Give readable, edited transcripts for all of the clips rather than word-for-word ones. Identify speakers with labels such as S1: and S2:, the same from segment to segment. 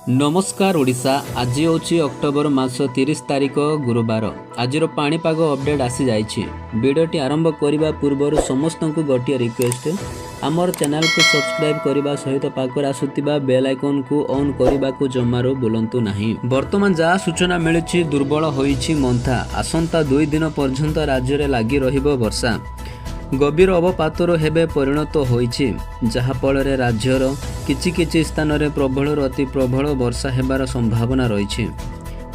S1: नमस्कार ओडिशा। आज होची अक्टोबर मास 30 तारिख गुरुवार। आज पाणीपाग अपडेट आसी जाइछि। वीडियोटी आरंभ करने पूर्व समस्त को गोटे रिक्वेस्ट, आमर चैनल को सब्सक्राइब करने सहित पाखर आसुतिबा बेल आइकन को ऑन करने को जमारो बुलंतु नहीं। वर्तमान जहाँ सूचना मिलुछि दुर्बल होइछि मोन्था। आसंता 2 दिन पर्यंत राज्य में लगी रहिबो वर्षा। गभीर अवपातर हेबे परिणत होइछि, जहा फଳରେ राज्यर किछि किछि स्थान रे प्रबल अति प्रबल वर्षा हेबार संभावना रहिछि।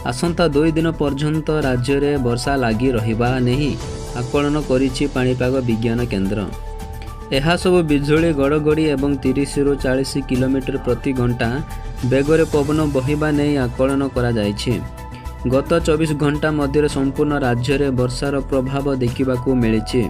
S1: आसंता 2 दिन पर्यंत राज्य रे वर्षा लागी रहिबा नहीं आकलन करिछि पाणीपाग विज्ञान केन्द्र। एहा सब बिजुली गड़गड़ी एवं 30 रु 40 किलोमीटर प्रति घंटा बेगरे पवन बहिबा नहीं आकलन करा जाइछि। गत 24 घंटा मध्य संपूर्ण राज्य रे वर्षार प्रभाव देखिबाकू मिलिछि।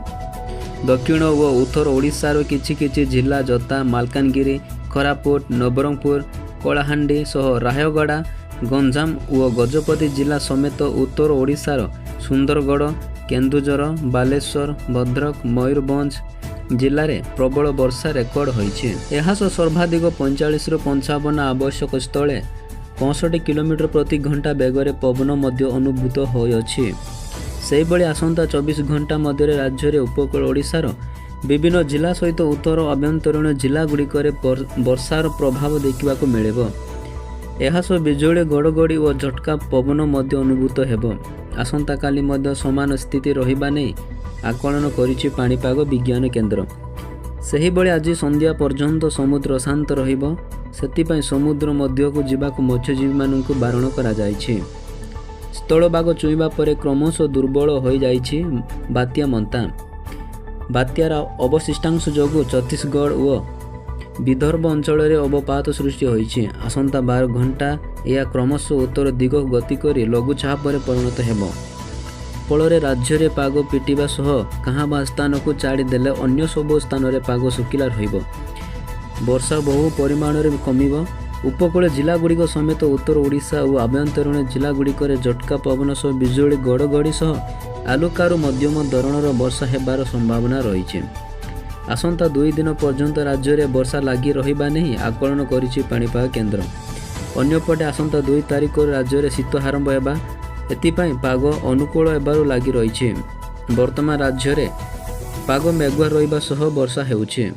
S1: दक्षिण व उत्तर ओडिशार किछि किछि जिला जता मालकानगिरी, कोरापुट, नवरंगपुर, कलाहांडी सह रायगड़ा, गंजाम व गजपति जिला समेत उत्तर ओडिशार सुंदरगढ़, केन्दुझर, बालेश्वर, भद्रक, मयूरभंज जिले में प्रबल वर्षा रेकर्ड होइछि। एहा सर्वाधिक 45 रु 55 आवश्यक स्थले 65 किलोमीटर प्रति घंटा बेगरे पवन मध्य अनुभूत होइछि। सेहिभଳି आसंता 24 घंटा मध्य राज्य में उपकूल ओडिशार विभिन्न जिला सहित उत्तर आभ्यंतरीण जिला गुड़िकर वर्षार प्रभाव देखा मिलिबो। एहा सब बिजुली गड़गड़ी और झटका पवन मध्य अनुभूत हेबो। आसंता काली मध्य समान स्थिति रहिबा नै आकलन करिछि पाणीपाग विज्ञान केन्द्र। सेहिभଳି आज संध्या पर्यंत समुद्र शांत रहिबो, सेतिपई समुद्र मध्य को जीवाकू मत्स्यजीवी मानकू बारण करा जाइछि। स्थलभाग छुईबा परे क्रमशः दुर्बल हो जाइछि बात्या मोन्था। बात्यार अवशिष्टांश जोगु छत्तीसगढ़ व विदर्भ अंचल में अवपात सृष्टि होइछि। आसंता 12 घंटा यह क्रमशः उत्तर दिग गति करी लघुचाप परिणत हेबो। फल राज्य में पाग पिटिबा सह कहाँ स्थान को छाड़ी देले अन्य सब स्थान में पाग सुखिला रहिबो। वर्षा बहु परिमाण में कमिबो। उपकूल जिला गुड़िक समेत उत्तर ओडिशा और आभ्यंतरीण जिला गुड़िक झटका पवन सह बिजुली गड़गड़ी सह आलुकारु मध्यम धरणर वर्षा हेबार संभावना रही। आसंता 2 दिन पर्यंत राज्य में वर्षा लगी रहिबा नहीं आकलन करिछि पाणीपाग केन्द्र। अन्यपटे आसंता 2 तारिख राज्य में शीत आरंभ हेबा, एथिपाई पाग अनुकूल हेबारु लगी रही। वर्तमान राज्य में पाग मेघुआ रहिबा सह वर्षा हेउछि।